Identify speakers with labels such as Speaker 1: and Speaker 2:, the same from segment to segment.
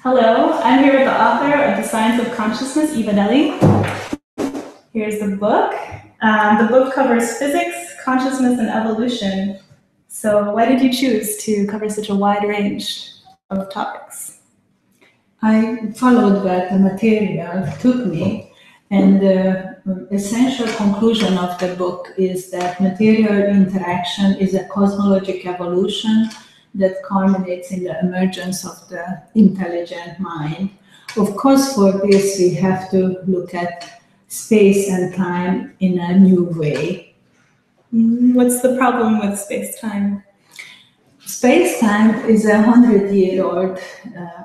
Speaker 1: Hello, I'm here with the author of The Science of Consciousness, Eva Deli. Here's the book. The book covers physics, consciousness, and evolution. So, why did you choose to cover such a wide range of topics?
Speaker 2: I followed where the material took me, and the essential conclusion of the book is that material interaction is a cosmologic evolution that culminates in the emergence of the intelligent mind. Of course, for this, we have to look at space and time in a new way.
Speaker 1: What's the problem with space time?
Speaker 2: Space-time is a 100-year-old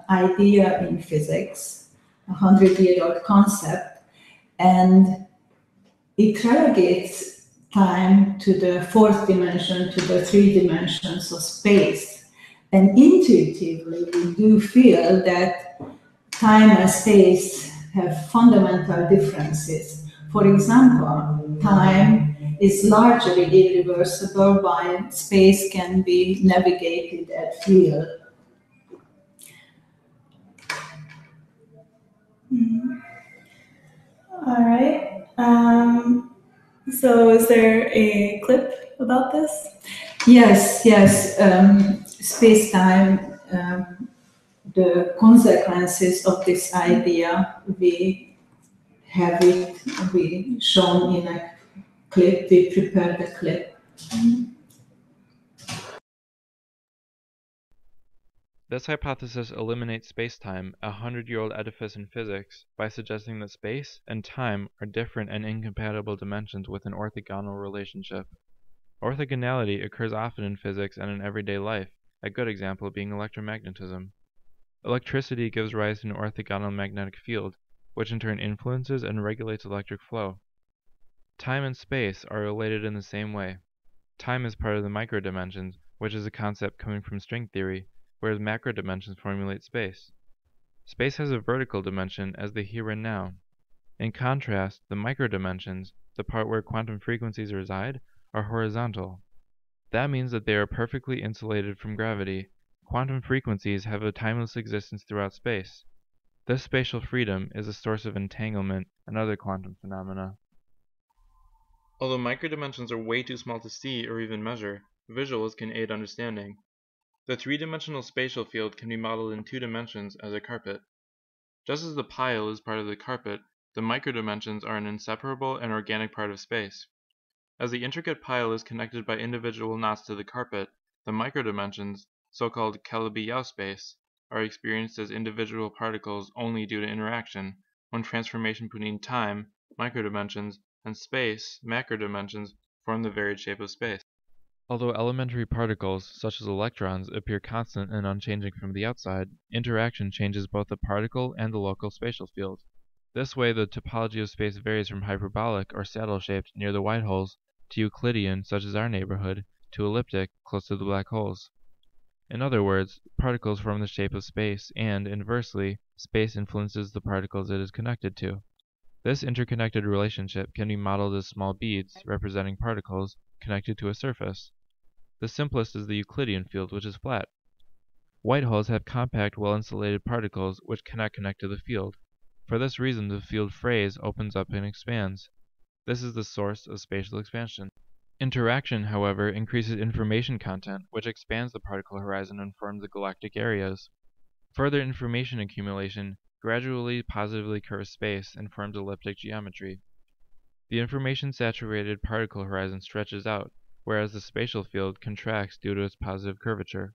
Speaker 2: idea in physics, a 100-year-old concept, and it relegates time to the fourth dimension, to the three dimensions of space. And intuitively, we do feel that time and space have fundamental differences. For example, time is largely irreversible while space can be navigated at will.
Speaker 1: All right. So, is there a clip about this?
Speaker 2: Yes. Space-time, the consequences of this idea, we shown in a clip, we prepared a clip.
Speaker 3: This hypothesis eliminates spacetime, a 100-year-old edifice in physics, by suggesting that space and time are different and incompatible dimensions with an orthogonal relationship. Orthogonality occurs often in physics and in everyday life, a good example being electromagnetism. Electricity gives rise to an orthogonal magnetic field, which in turn influences and regulates electric flow. Time and space are related in the same way. Time is part of the microdimensions, which is a concept coming from string theory, whereas macrodimensions formulate space. Space has a vertical dimension as the here and now. In contrast, the microdimensions, the part where quantum frequencies reside, are horizontal. That means that they are perfectly insulated from gravity. Quantum frequencies have a timeless existence throughout space. This spatial freedom is a source of entanglement and other quantum phenomena. Although microdimensions are way too small to see or even measure, visuals can aid understanding. The three-dimensional spatial field can be modeled in 2 dimensions as a carpet. Just as the pile is part of the carpet, the microdimensions are an inseparable and organic part of space. As the intricate pile is connected by individual knots to the carpet, the microdimensions, so-called Calabi-Yau space, are experienced as individual particles only due to interaction, when transformation between time, microdimensions, and space, macrodimensions, form the varied shape of space. Although elementary particles, such as electrons, appear constant and unchanging from the outside, interaction changes both the particle and the local spatial field. This way, the topology of space varies from hyperbolic or saddle-shaped near the white holes to Euclidean, such as our neighborhood, to elliptic, close to the black holes. In other words, particles form the shape of space, and, inversely, space influences the particles it is connected to. This interconnected relationship can be modeled as small beads, representing particles, connected to a surface. The simplest is the Euclidean field, which is flat. White holes have compact, well-insulated particles which cannot connect to the field. For this reason, the field phrase opens up and expands. This is the source of spatial expansion. Interaction, however, increases information content, which expands the particle horizon and forms the galactic areas. Further information accumulation gradually positively curves space and forms elliptic geometry. The information-saturated particle horizon stretches out, whereas the spatial field contracts due to its positive curvature.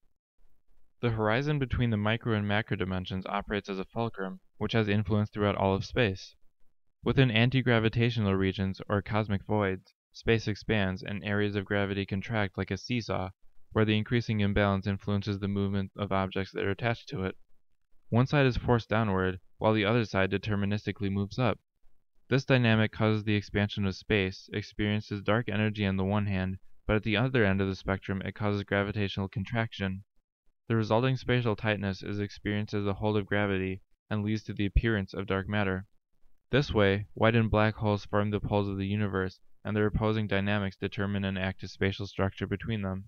Speaker 3: The horizon between the micro and macro dimensions operates as a fulcrum, which has influence throughout all of space. Within anti-gravitational regions, or cosmic voids, space expands and areas of gravity contract like a seesaw, where the increasing imbalance influences the movement of objects that are attached to it. One side is forced downward, while the other side deterministically moves up. This dynamic causes the expansion of space, experienced as dark energy on the one hand, but at the other end of the spectrum it causes gravitational contraction. The resulting spatial tightness is experienced as a hold of gravity and leads to the appearance of dark matter. This way, white and black holes form the poles of the universe, and their opposing dynamics determine an active spatial structure between them.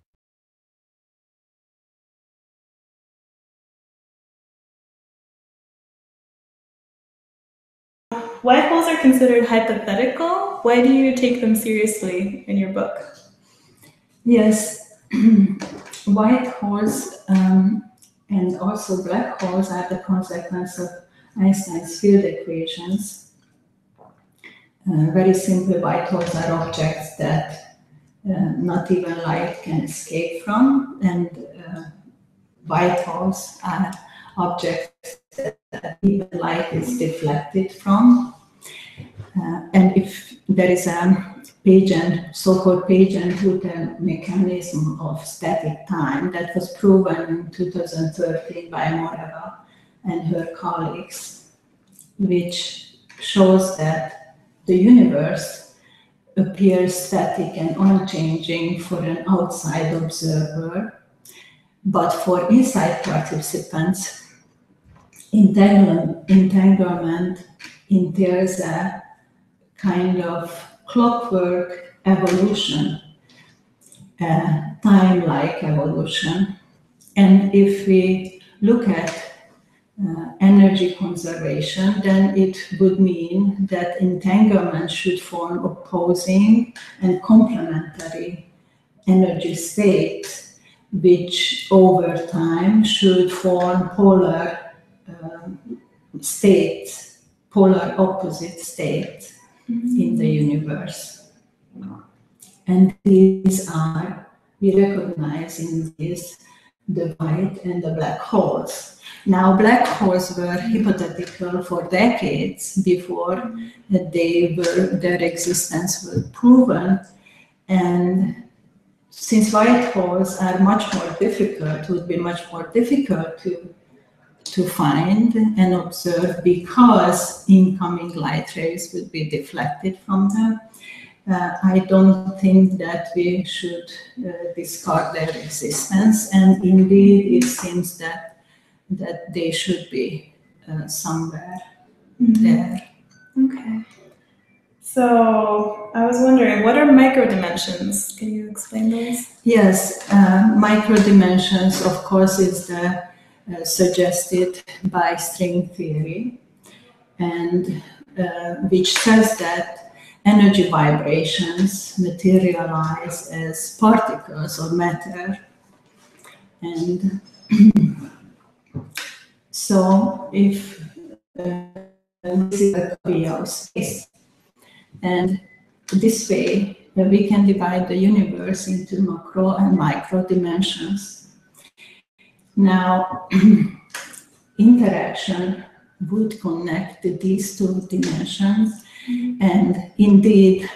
Speaker 1: white holes are considered hypothetical. Why do you take them seriously in your book?
Speaker 2: Yes, white holes and also black holes are the consequence of Einstein's field equations. Very simply, white holes are objects that not even light can escape from, and white holes are objects that even light is deflected from. And if there is a so-called Page-and-Hooker mechanism of static time that was proven in 2013 by Moreva and her colleagues, which shows that the universe appears static and unchanging for an outside observer, but for inside participants, entanglement entails a kind of clockwork evolution, time-like evolution. And if we look at energy conservation, then it would mean that entanglement should form opposing and complementary energy states, which over time should form polar states, polar opposite states in the universe. And these are, we recognize in this, the white and the black holes. Now, black holes were hypothetical for decades before their existence was proven. And since white holes are much more difficult, would be much more difficult to find and observe because incoming light rays would be deflected from them, I don't think that we should discard their existence. And indeed, it seems that they should be somewhere there.
Speaker 1: Okay. So I was wondering, what are microdimensions? Can you explain those?
Speaker 2: Yes, microdimensions, of course, is the suggested by string theory, and which says that energy vibrations materialize as particles or matter. And so if this is a copy of space, and this way we can divide the universe into macro and micro dimensions. Now, interaction would connect these two dimensions, and indeed,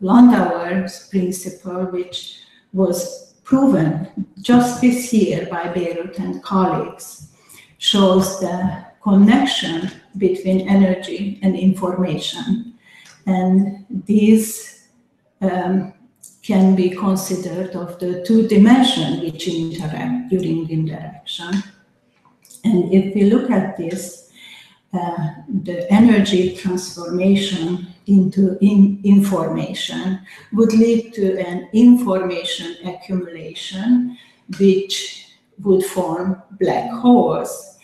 Speaker 2: Landauer's principle, which was proven just this year by Beirut and colleagues, shows the connection between energy and information. And these can be considered of the two dimensions which interact during interaction. And if we look at this, the energy transformation into information would lead to an information accumulation, which would form black holes,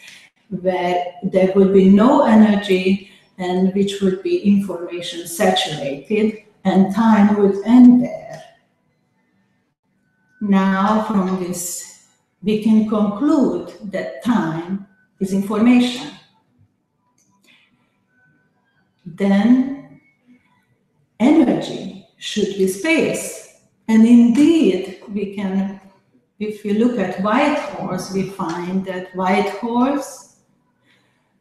Speaker 2: where there would be no energy and which would be information saturated, and time would end there. Now, from this, we can conclude that time is information. Then energy should be space. And indeed, we can, if you look at white holes, we find that white holes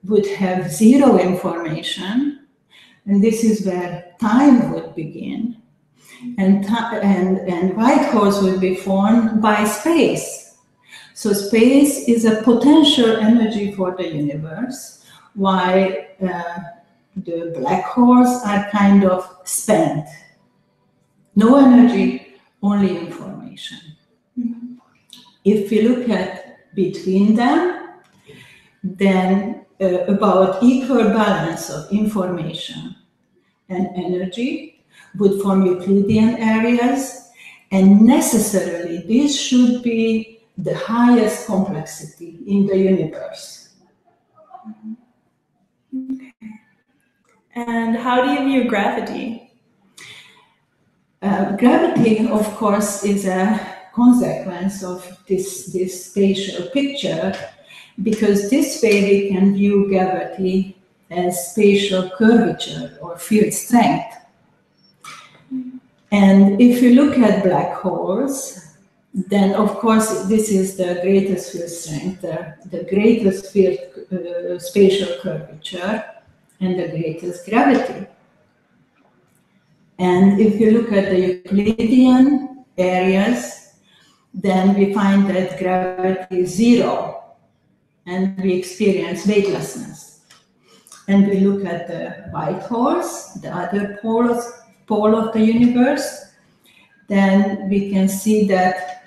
Speaker 2: would have zero information, and this is where time would begin. And white holes will be formed by space. So space is a potential energy for the universe, while the black holes are kind of spent. No energy, only information. Mm-hmm. If we look at between them, then about equal balance of information and energy would form Euclidean areas, and necessarily this should be the highest complexity in the universe.
Speaker 1: Okay. And how do you view gravity?
Speaker 2: Gravity, of course, is a consequence of this spatial picture, because this way we can view gravity as spatial curvature or field strength. And if you look at black holes, then of course this is the greatest field strength, the greatest field spatial curvature, and the greatest gravity. And if you look at the Euclidean areas, then we find that gravity is zero, and we experience weightlessness. And we look at the white holes, the other pole of the universe, then we can see that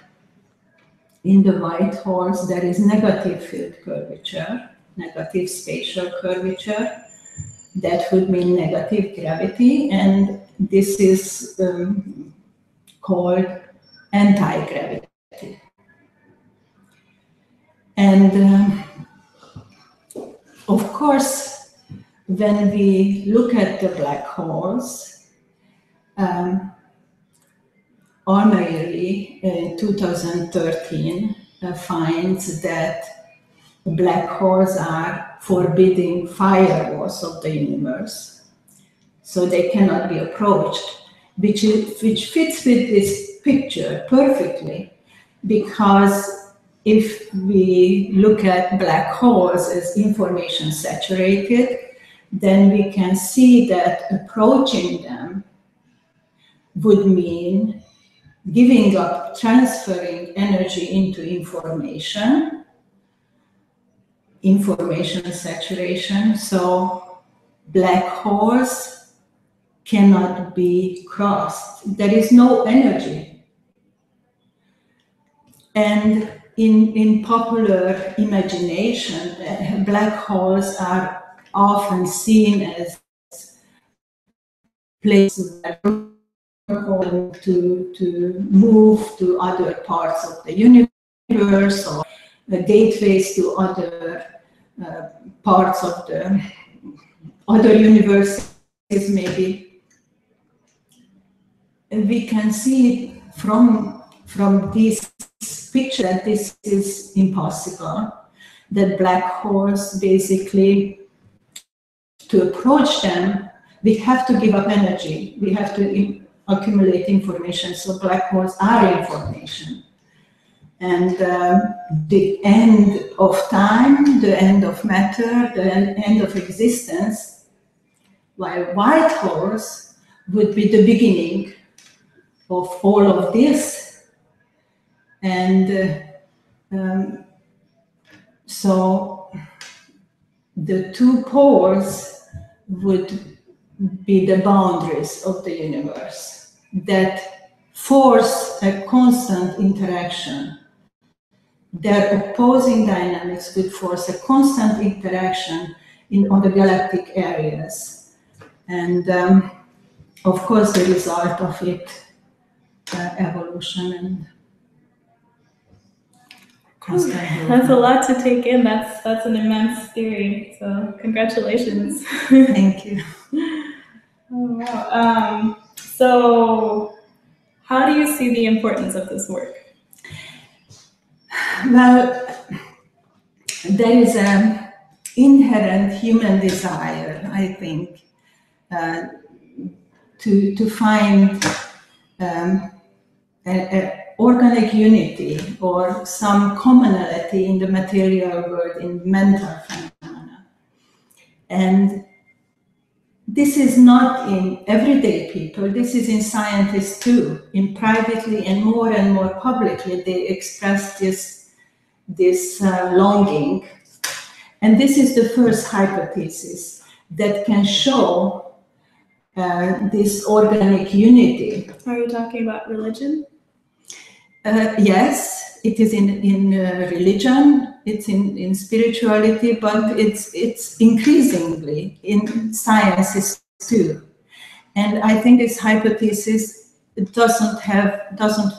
Speaker 2: in the white holes there is negative field curvature, negative spatial curvature. That would mean negative gravity, and this is called anti-gravity. And of course, when we look at the black holes, Armory in 2013 finds that black holes are forbidding firewalls of the universe, so they cannot be approached, which fits with this picture perfectly, because if we look at black holes as information saturated, then we can see that approaching them would mean giving up transferring energy into information saturation. So black holes cannot be crossed. There is no energy. And in popular imagination, black holes are often seen as places that are to move to other parts of the universe, or gateways to other parts of the other universes, maybe. And we can see from this picture that this is impossible, that black holes, basically, to approach them, we have to give up energy, we have to accumulate information. So black holes are information. And the end of time, the end of matter, the end of existence, while white holes would be the beginning of all of this. And so the two poles would be the boundaries of the universe that force a constant interaction. Their opposing dynamics would force a constant interaction on the galactic areas. And of course, the result of it, evolution and constant movement.
Speaker 1: That's a lot to take in. That's an immense theory. So congratulations.
Speaker 2: Thank you.
Speaker 1: Oh, wow. So how do you see the importance of this work?
Speaker 2: Well, there is an inherent human desire, I think, to find an organic unity or some commonality in the material world, in mental phenomena. And this is not in everyday people, this is in scientists too. In privately and more publicly, they express this longing. And this is the first hypothesis that can show this organic unity.
Speaker 1: Are you talking about religion?
Speaker 2: Yes, it is in religion, it's in spirituality, but it's increasingly in sciences too. And I think this hypothesis doesn't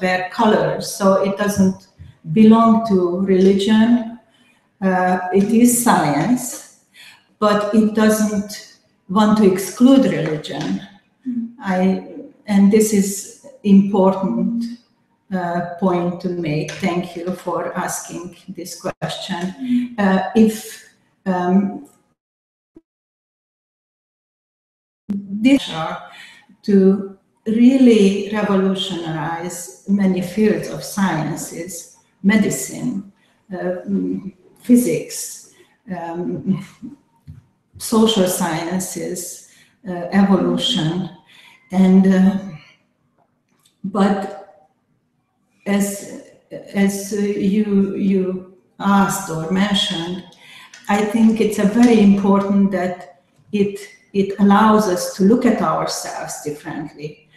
Speaker 2: wear colors, so it doesn't belong to religion. It is science, but it doesn't want to exclude religion. And this is important point to make. Thank you for asking this question. If this to really revolutionize many fields of sciences, medicine, physics, social sciences, evolution, and but as you asked or mentioned, I think it's a very important that it allows us to look at ourselves differently,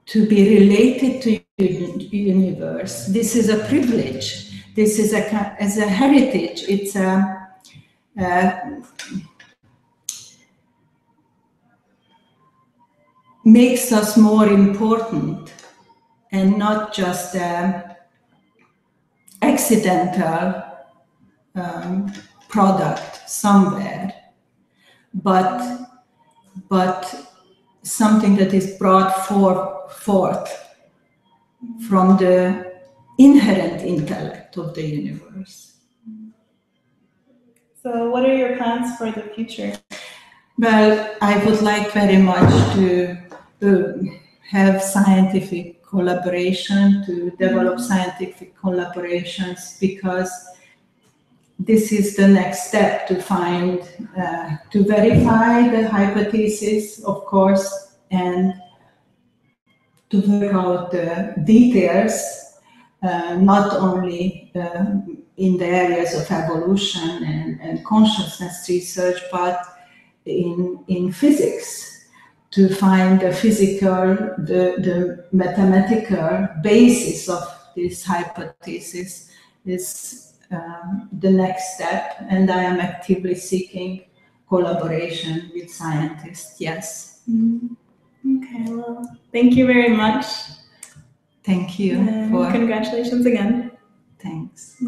Speaker 2: to be related to the universe. This is a privilege. This is as a heritage. It's makes us more important and not just accidental product somewhere, but something that is brought forth from the inherent intellect of the universe.
Speaker 1: So what are your plans for the future?
Speaker 2: Well, I would like very much to have scientific collaboration, to develop scientific collaborations, because this is the next step to find, to verify the hypothesis, of course, and to work out the details, not only in the areas of evolution and consciousness research, but in physics, to find the physical, the mathematical basis of this hypothesis is the next step, and I am actively seeking collaboration with scientists, yes.
Speaker 1: Okay, well, thank you very much.
Speaker 2: Thank you.
Speaker 1: And congratulations again.
Speaker 2: Thanks.